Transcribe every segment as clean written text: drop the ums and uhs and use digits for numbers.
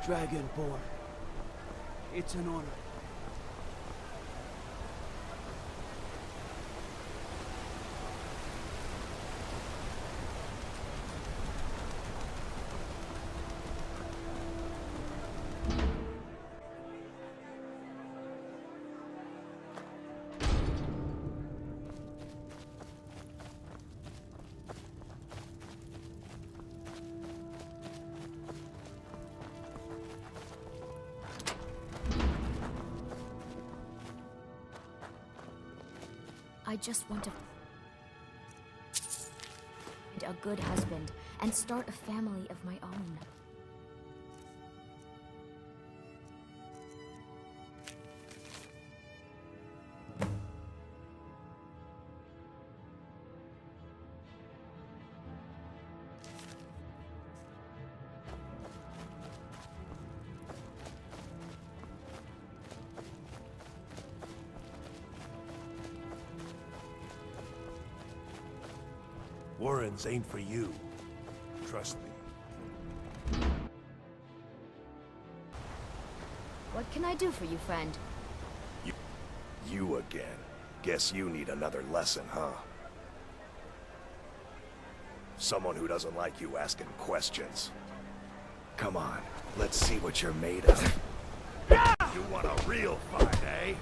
Dragonborn. It's an honor. I just want to find a good husband and start a family of my own. Warrens ain't for you. Trust me. What can I do for you, friend? You again. Guess you need another lesson, huh? Someone who doesn't like you asking questions. Come on, let's see what you're made of. You want a real fight, eh?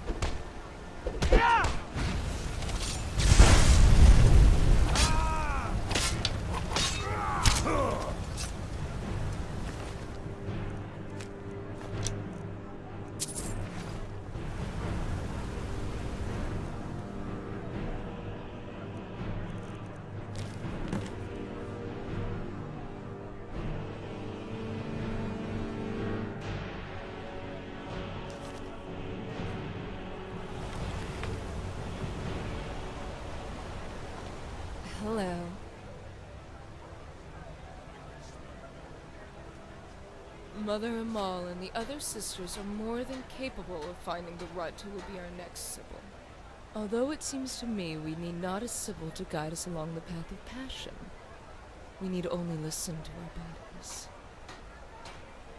Hello. Mother Amal and the other sisters are more than capable of finding the Runt who will be our next Sibyl. Although it seems to me we need not a Sibyl to guide us along the path of passion. We need only listen to our bodies.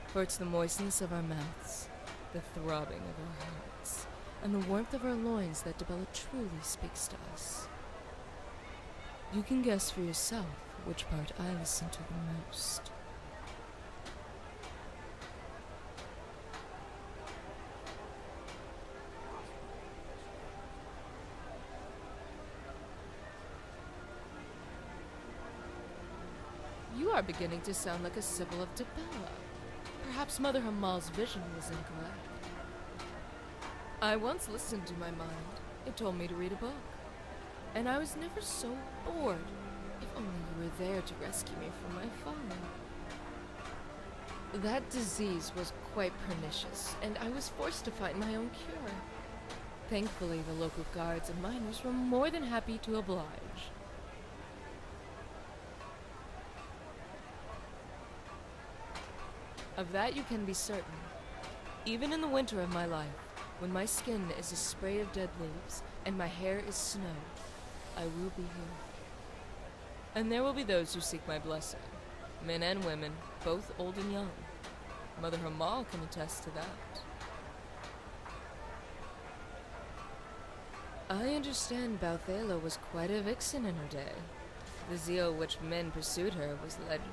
For it's the moistness of our mouths, the throbbing of our hearts, and the warmth of our loins that Dibella truly speaks to us. You can guess for yourself which part I listen to the most. You are beginning to sound like a Sibyl of Dibella. Perhaps Mother Hamal's vision was incorrect. I once listened to my mind. It told me to read a book. And I was never so bored. If only you were there to rescue me from my folly. That disease was quite pernicious, and I was forced to find my own cure. Thankfully, the local guards and miners were more than happy to oblige. Of that you can be certain. Even in the winter of my life, when my skin is a spray of dead leaves, and my hair is snow, I will be here. And there will be those who seek my blessing. Men and women, both old and young. Mother Hamal can attest to that. I understand Balthala was quite a vixen in her day. The zeal which men pursued her was legendary.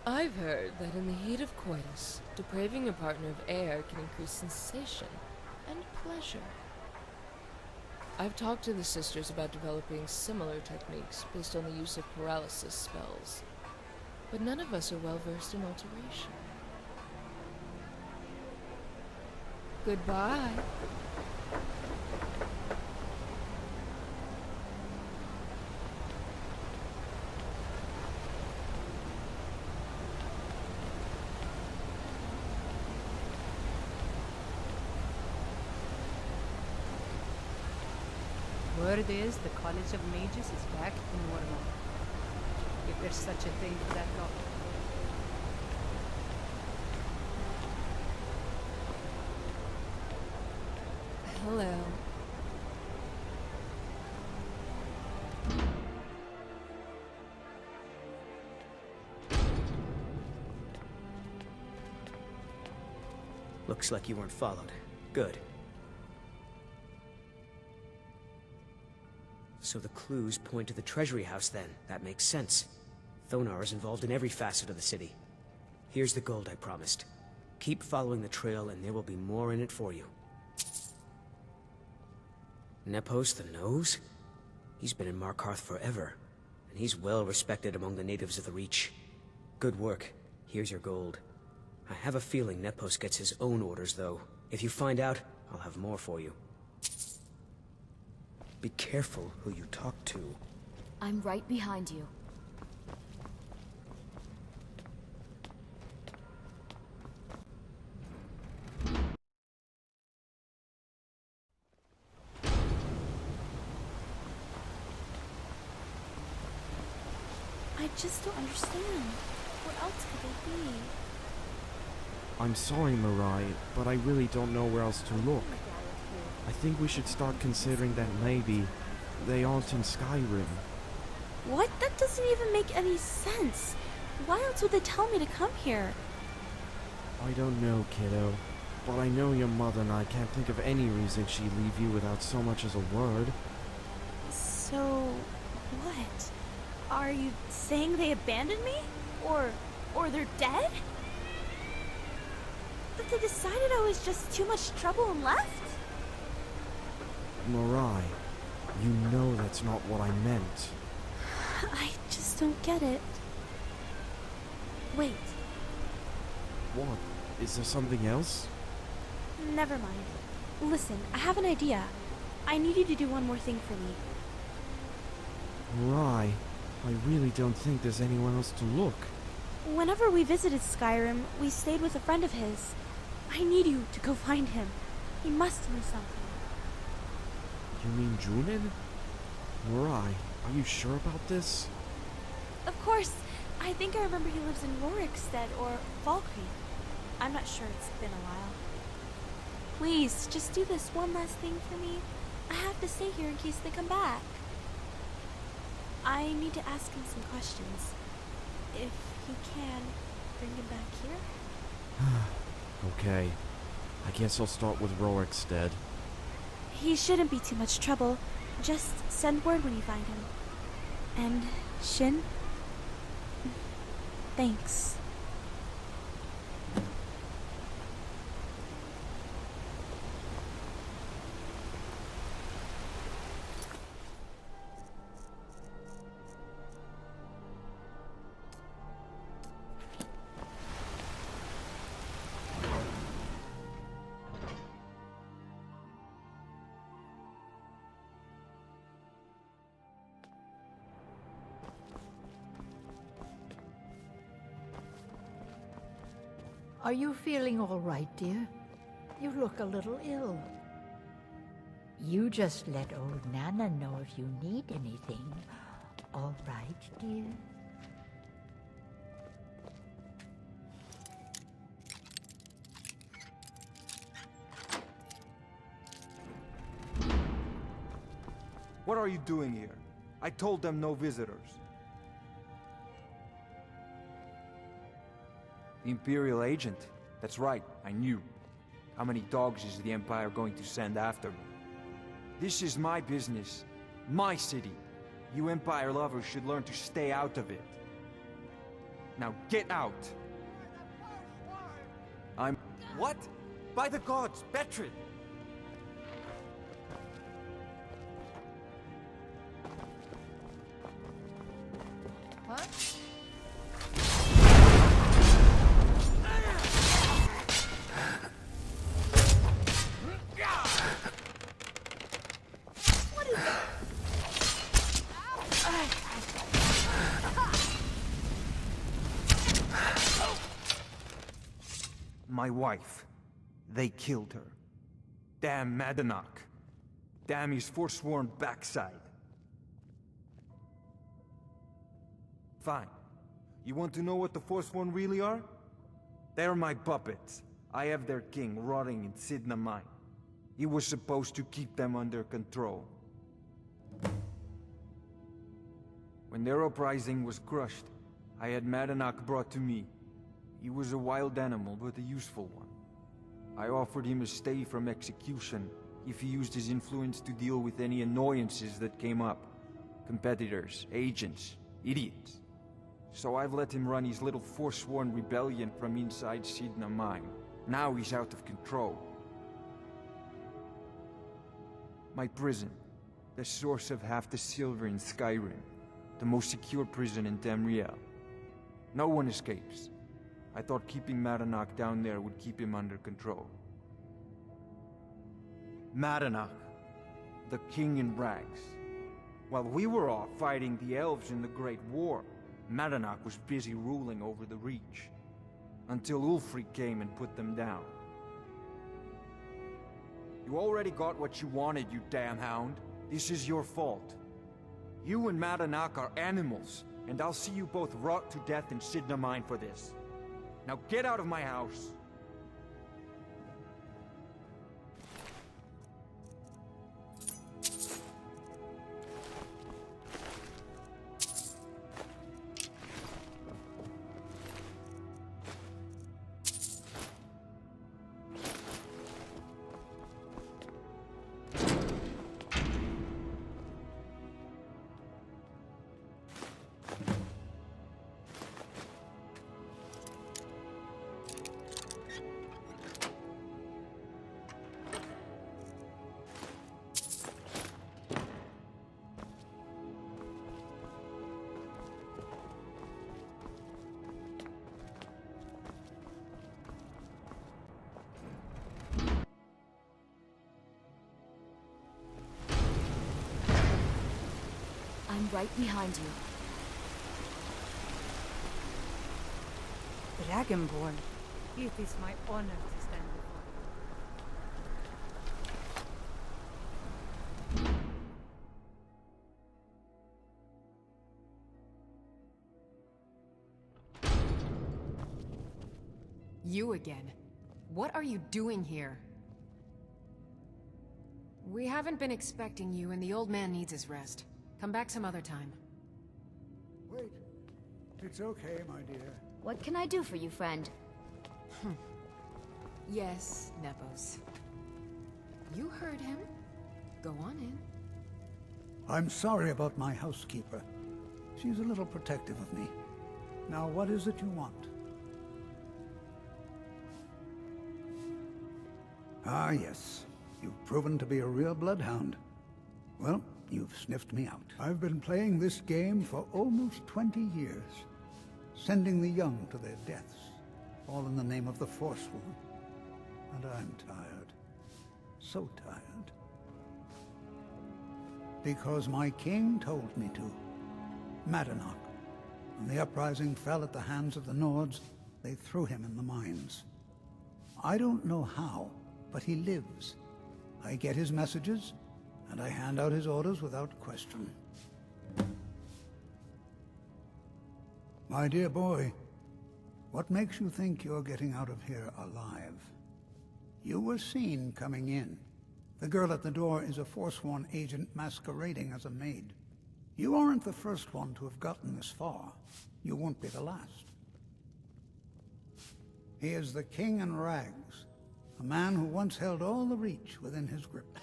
I've heard that in the heat of coitus, depraving your partner of air can increase sensation and pleasure. I've talked to the sisters about developing similar techniques based on the use of paralysis spells, but none of us are well versed in alteration. Goodbye. Word is the College of Mages is back in Warlock. If there's such a thing for that dog. Hello. Looks like you weren't followed. Good. So the clues point to the treasury house then. That makes sense. Thonar is involved in every facet of the city. Here's the gold I promised. Keep following the trail and there will be more in it for you. Nepos the Nose? He's been in Markarth forever, and he's well respected among the natives of the Reach. Good work. Here's your gold. I have a feeling Nepos gets his own orders, though. If you find out, I'll have more for you. Be careful who you talk to. I'm right behind you. I just don't understand. What else could they be? I'm sorry, Mirai, but I really don't know where else to look. I think we should start considering that maybe they aren't in Skyrim. What? That doesn't even make any sense. Why else would they tell me to come here? I don't know, kiddo, but I know your mother and I can't think of any reason she'd leave you without so much as a word. So, what? Are you saying they abandoned me? Or they're dead? That they decided I was just too much trouble and left? Mirai, you know that's not what I meant. I just don't get it. Wait, What? Is there something else? never mind. Listen, I have an idea. I need you to do one more thing for me. Mirai, I really don't think there's anyone else to look. Whenever we visited Skyrim, we stayed with a friend of his. I need you to go find him. He must know something. You mean Junin? Mirai, are you sure about this? Of course. I think I remember he lives in Rorikstead or Valkyrie. I'm not sure, it's been a while. Please, just do this one last thing for me. I have to stay here in case they come back. I need to ask him some questions. If you can, bring him back here. Okay. I guess I'll start with Rorikstead. He shouldn't be too much trouble. Just send word when you find him. And Shin? Thanks. Are you feeling all right, dear? You look a little ill. You just let old Nana know if you need anything. All right, dear? What are you doing here? I told them no visitors. The Imperial agent. That's right, I knew. How many dogs is the Empire going to send after me? This is my business. My city. You Empire lovers should learn to stay out of it. Now get out! I'm... What? By the gods, Betrid! What? My wife. They killed her. Damn Madanach. Damn his Forsworn backside. Fine. You want to know what the Forsworn really are? They're my puppets. I have their king rotting in Sidna Mine. He was supposed to keep them under control. When their uprising was crushed, I had Madanach brought to me. He was a wild animal, but a useful one. I offered him a stay from execution if he used his influence to deal with any annoyances that came up. Competitors, agents, idiots. So I've let him run his little Forsworn rebellion from inside Sidna Mine. Now he's out of control. My prison, the source of half the silver in Skyrim, the most secure prison in Tamriel. No one escapes. I thought keeping Madanach down there would keep him under control. Madanach, the king in rags. While we were off fighting the elves in the Great War, Madanach was busy ruling over the Reach. Until Ulfric came and put them down. You already got what you wanted, you damn hound. This is your fault. You and Madanach are animals, and I'll see you both rot to death in Sidna Mine for this. Now get out of my house! I'm right behind you. Dragonborn, it is my honor to stand before you. You again. What are you doing here? We haven't been expecting you, and the old man needs his rest. Come back some other time. Wait. It's okay, my dear. What can I do for you, friend? Yes, Nepos. You heard him. Go on in. I'm sorry about my housekeeper. She's a little protective of me. Now, what is it you want? Ah, yes. You've proven to be a real bloodhound. Well, you've sniffed me out. I've been playing this game for almost 20 years, sending the young to their deaths, all in the name of the Forsworn. And I'm tired. So tired. Because my king told me to. Madanach. When the uprising fell at the hands of the Nords, they threw him in the mines. I don't know how, but he lives. I get his messages, and I hand out his orders without question. My dear boy, what makes you think you're getting out of here alive? You were seen coming in. The girl at the door is a Forsworn agent masquerading as a maid. You aren't the first one to have gotten this far. You won't be the last. He is the king in rags, a man who once held all the Reach within his grip.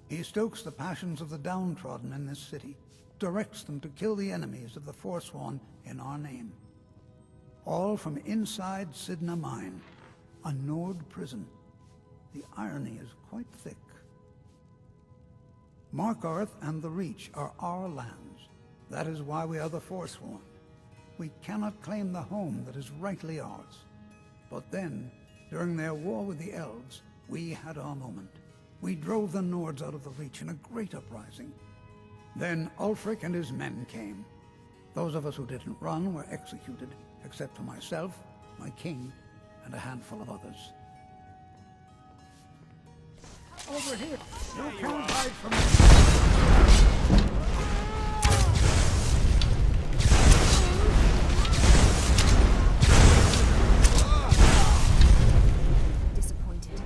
He stokes the passions of the downtrodden in this city, directs them to kill the enemies of the Forsworn in our name. All from inside Sidna Mine, a Nord prison. The irony is quite thick. Markarth and the Reach are our lands. That is why we are the Forsworn. We cannot claim the home that is rightly ours. But then, during their war with the elves, we had our moment. We drove the Nords out of the Reach in a great uprising. Then Ulfric and his men came. Those of us who didn't run were executed, except for myself, my king, and a handful of others. Over here! You can't hide from me! Disappointed.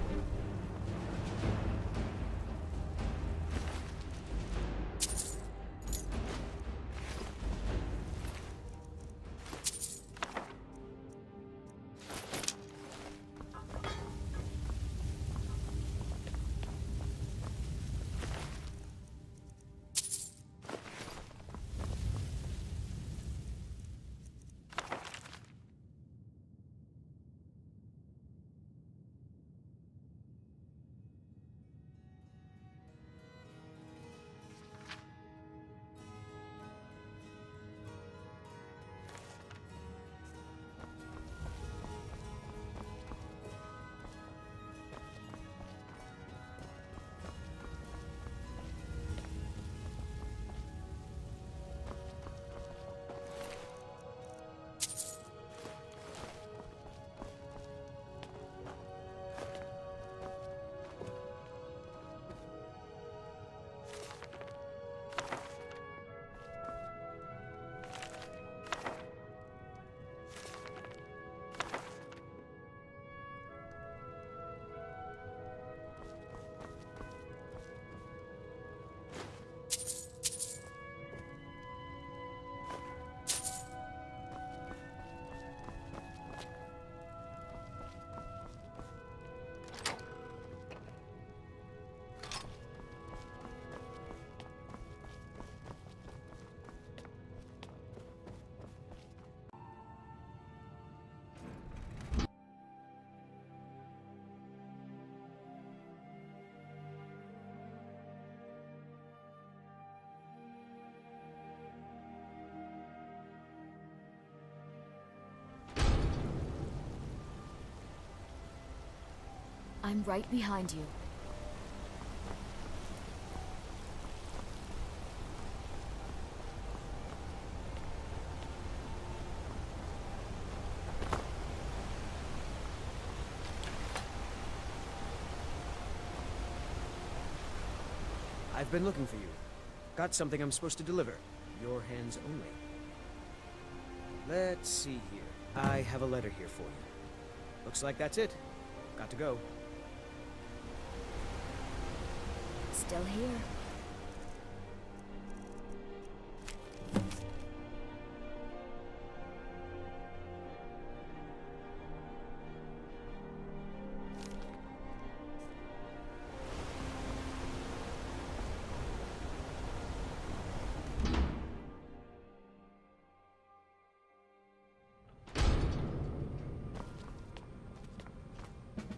I'm right behind you. I've been looking for you. Got something I'm supposed to deliver. Your hands only. Let's see here. I have a letter here for you. Looks like that's it. Got to go. Still here.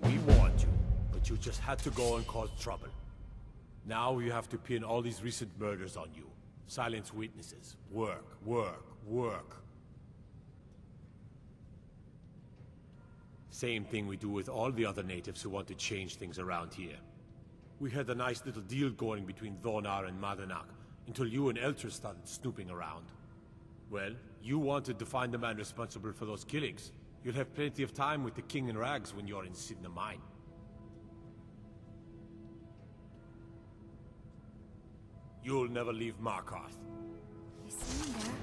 We warned you, but you just had to go and cause trouble. Now you have to pin all these recent murders on you. Silence witnesses. Work, work, work. Same thing we do with all the other natives who want to change things around here. We had a nice little deal going between Thonar and Madanak, until you and Elter started snooping around. Well, you wanted to find the man responsible for those killings. You'll have plenty of time with the King in Rags when you're in Sidna Mine. You'll never leave Markarth. You see him there?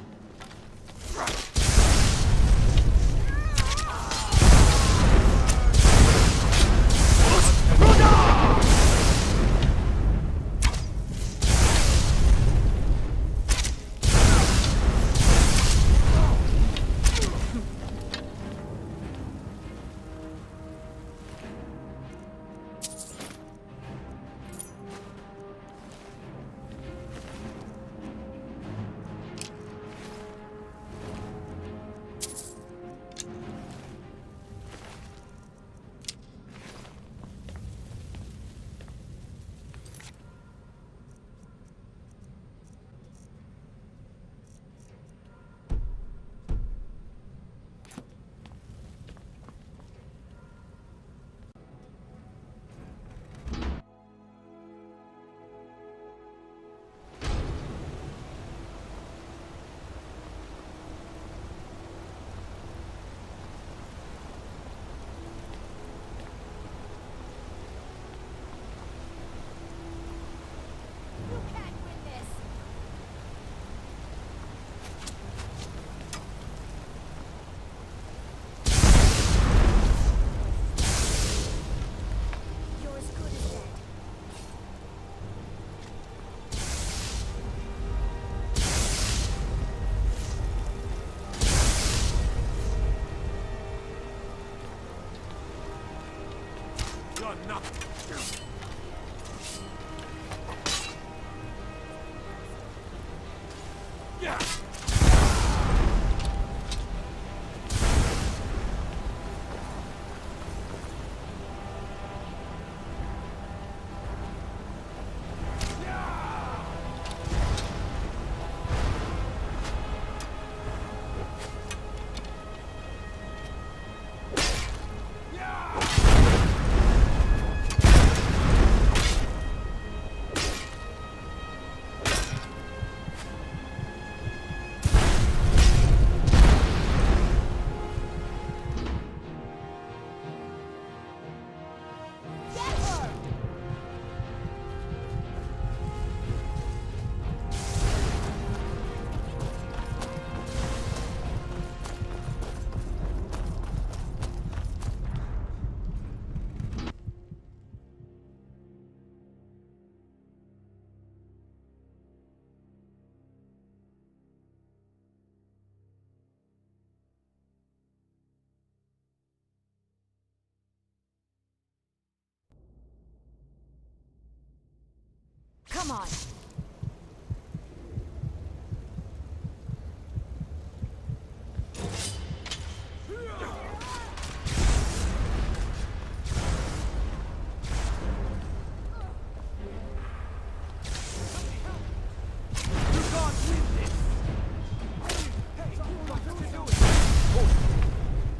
Come on.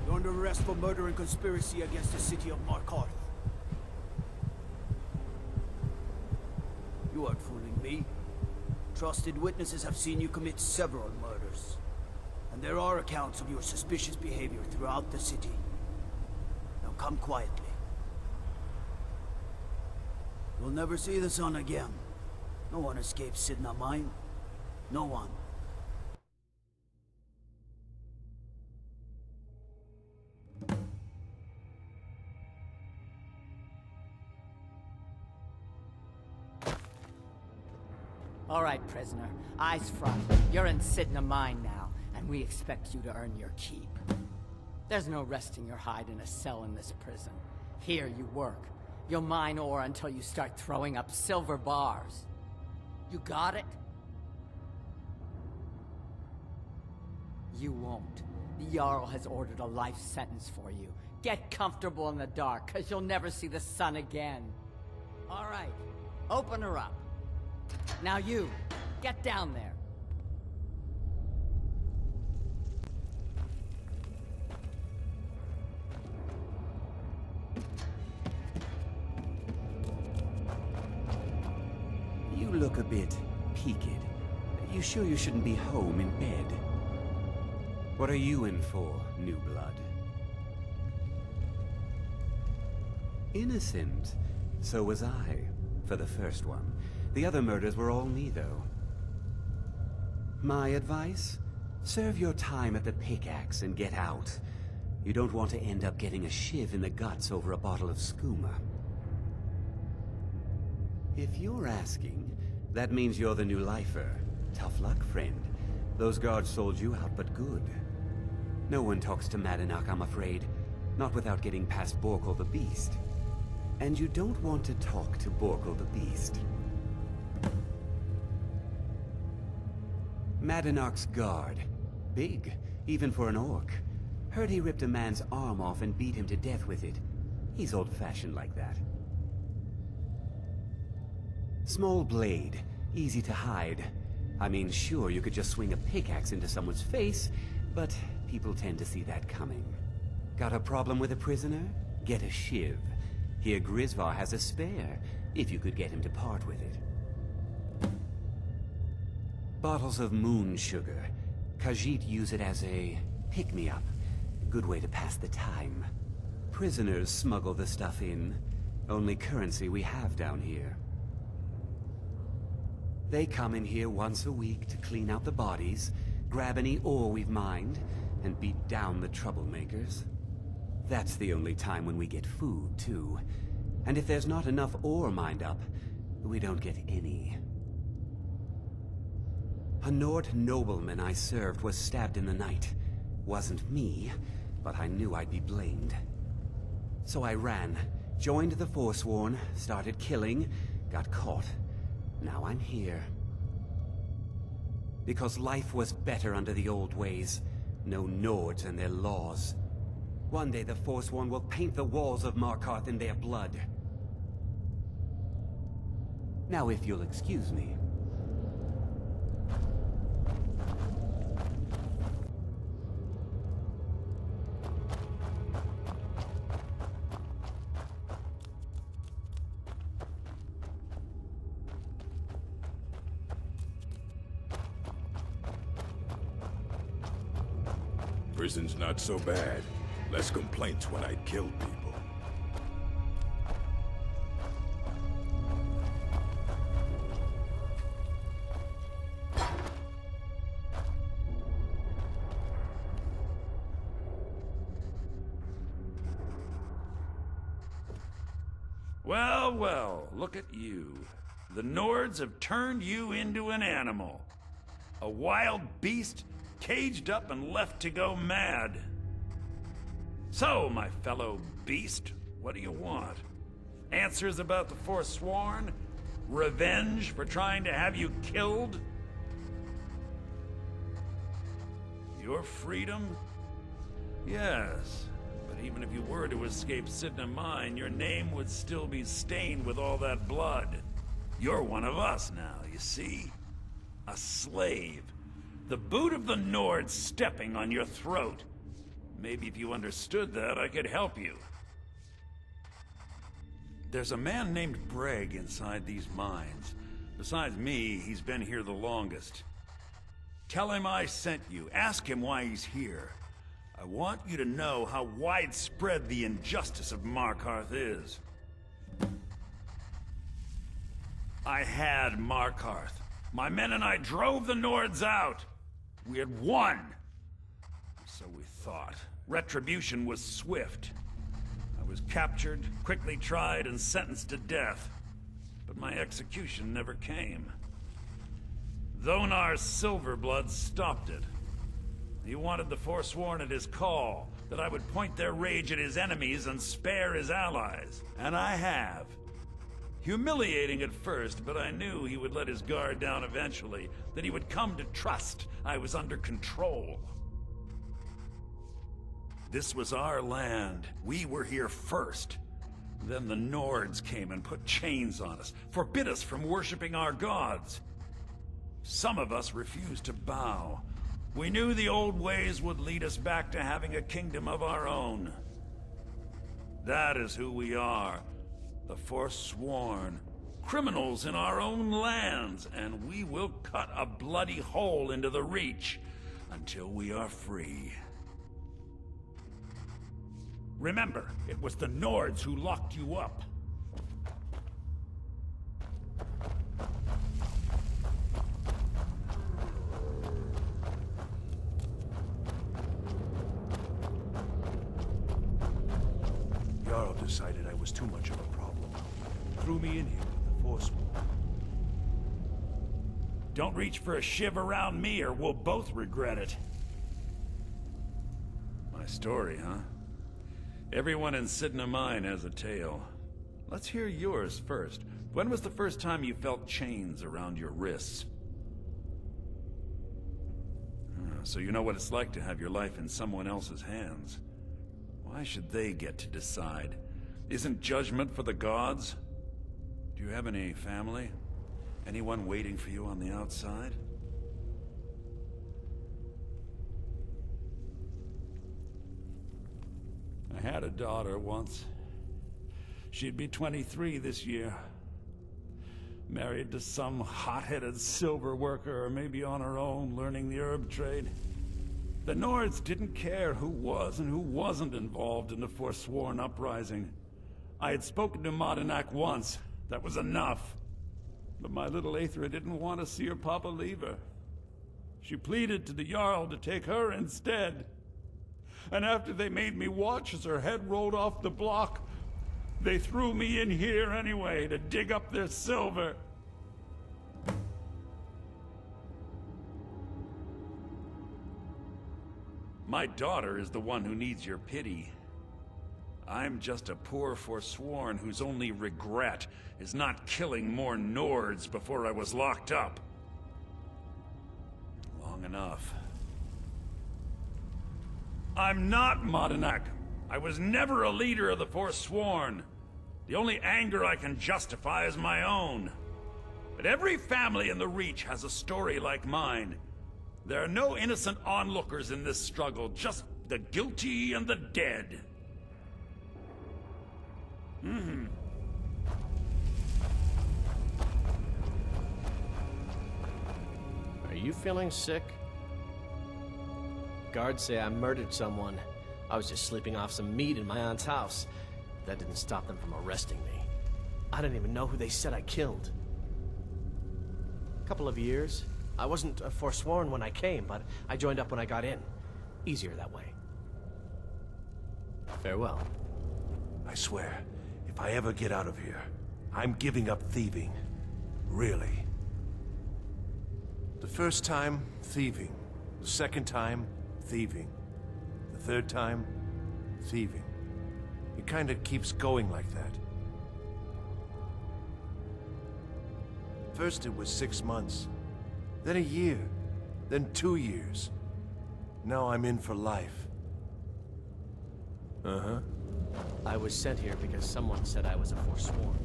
You're under arrest for murder and conspiracy against the city of Markarth. Trusted witnesses have seen you commit several murders. And there are accounts of your suspicious behavior throughout the city. Now come quietly. You'll never see the sun again. No one escapes Sidna Mine. No one. All right, prisoner. Eyes front. You're in Sidna Mine now, and we expect you to earn your keep. There's no resting your hide in a cell in this prison. Here you work. You'll mine ore until you start throwing up silver bars. You got it? You won't. The Jarl has ordered a life sentence for you. Get comfortable in the dark, cause you'll never see the sun again. All right, open her up. Now you, get down there. You look a bit peaked. You sure you shouldn't be home in bed? What are you in for, new blood? Innocent. So was I, for the first one. The other murders were all me, though. My advice? Serve your time at the pickaxe and get out. You don't want to end up getting a shiv in the guts over a bottle of skooma. If you're asking, that means you're the new lifer. Tough luck, friend. Those guards sold you out, but good. No one talks to Madanak, I'm afraid. Not without getting past Borkul the Beast. And you don't want to talk to Borkul the Beast. Madanak's guard. Big, even for an orc. Heard he ripped a man's arm off and beat him to death with it. He's old-fashioned like that. Small blade, easy to hide. I mean, sure, you could just swing a pickaxe into someone's face, but people tend to see that coming. Got a problem with a prisoner? Get a shiv. Here Grisvar has a spare, if you could get him to part with it. Bottles of moon sugar. Khajiit use it as a pick-me-up. Good way to pass the time. Prisoners smuggle the stuff in. Only currency we have down here. They come in here once a week to clean out the bodies, grab any ore we've mined, and beat down the troublemakers. That's the only time when we get food, too. And if there's not enough ore mined up, we don't get any. A Nord nobleman I served was stabbed in the night. Wasn't me, but I knew I'd be blamed. So I ran, joined the Forsworn, started killing, got caught. Now I'm here. Because life was better under the old ways. No Nords and their laws. One day the Forsworn will paint the walls of Markarth in their blood. Now if you'll excuse me. Prison's not so bad. Less complaints when I'd killed people. Well, well, look at you. The Nords have turned you into an animal. A wild beast caged up and left to go mad. So, my fellow beast, what do you want? Answers about the Forsworn? Revenge for trying to have you killed? Your freedom? Yes, but even if you were to escape Sidna Mine, your name would still be stained with all that blood. You're one of us now, you see? A slave. The boot of the Nord stepping on your throat. Maybe if you understood that, I could help you. There's a man named Breg inside these mines. Besides me, he's been here the longest. Tell him I sent you. Ask him why he's here. I want you to know how widespread the injustice of Markarth is. I had Markarth. My men and I drove the Nords out. We had won. So we thought. Retribution was swift. I was captured, quickly tried, and sentenced to death. But my execution never came. Dhonar's Silverblood stopped it. He wanted the Forsworn at his call, that I would point their rage at his enemies and spare his allies. And I have. Humiliating at first, but I knew he would let his guard down eventually, that he would come to trust I was under control. This was our land. We were here first. Then the Nords came and put chains on us, forbid us from worshipping our gods. Some of us refused to bow. We knew the old ways would lead us back to having a kingdom of our own. That is who we are. The Forsworn. Criminals in our own lands, and we will cut a bloody hole into the Reach until we are free. Remember, it was the Nords who locked you up. Jarl decided I was too much of a problem. Threw me in here with the Forsworn. Don't reach for a shiv around me or we'll both regret it. My story, huh? Everyone in Sidna Mine has a tale. Let's hear yours first. When was the first time you felt chains around your wrists? So you know what it's like to have your life in someone else's hands. Why should they get to decide? Isn't judgment for the gods? Do you have any family? Anyone waiting for you on the outside? I had a daughter once. She'd be 23 this year. Married to some hot-headed silver worker, or maybe on her own, learning the herb trade. The Nords didn't care who was and who wasn't involved in the Forsworn uprising. I had spoken to Madanak once. That was enough. But my little Aethra didn't want to see her papa leave her. She pleaded to the Jarl to take her instead. And after they made me watch as her head rolled off the block, they threw me in here anyway to dig up their silver. My daughter is the one who needs your pity. I'm just a poor Forsworn whose only regret is not killing more Nords before I was locked up. Long enough. I'm not Madanak. I was never a leader of the Forsworn. The only anger I can justify is my own. But every family in the Reach has a story like mine. There are no innocent onlookers in this struggle, just the guilty and the dead. Are you feeling sick? Guards say I murdered someone. I was just sleeping off some meat in my aunt's house. That didn't stop them from arresting me. I didn't even know who they said I killed. Couple of years. I wasn't Forsworn when I came, but I joined up when I got in. Easier that way. Farewell. I swear, if I ever get out of here, I'm giving up thieving. Really. The first time, thieving. The second time, thieving. The third time, thieving. It kinda keeps going like that. First it was 6 months, then a year, then 2 years. Now I'm in for life. Uh-huh. I was sent here because someone said I was a Forsworn.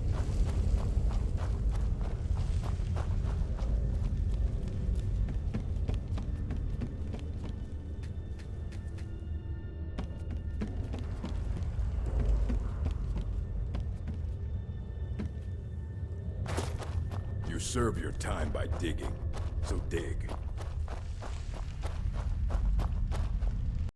You're serve your time by digging. So dig.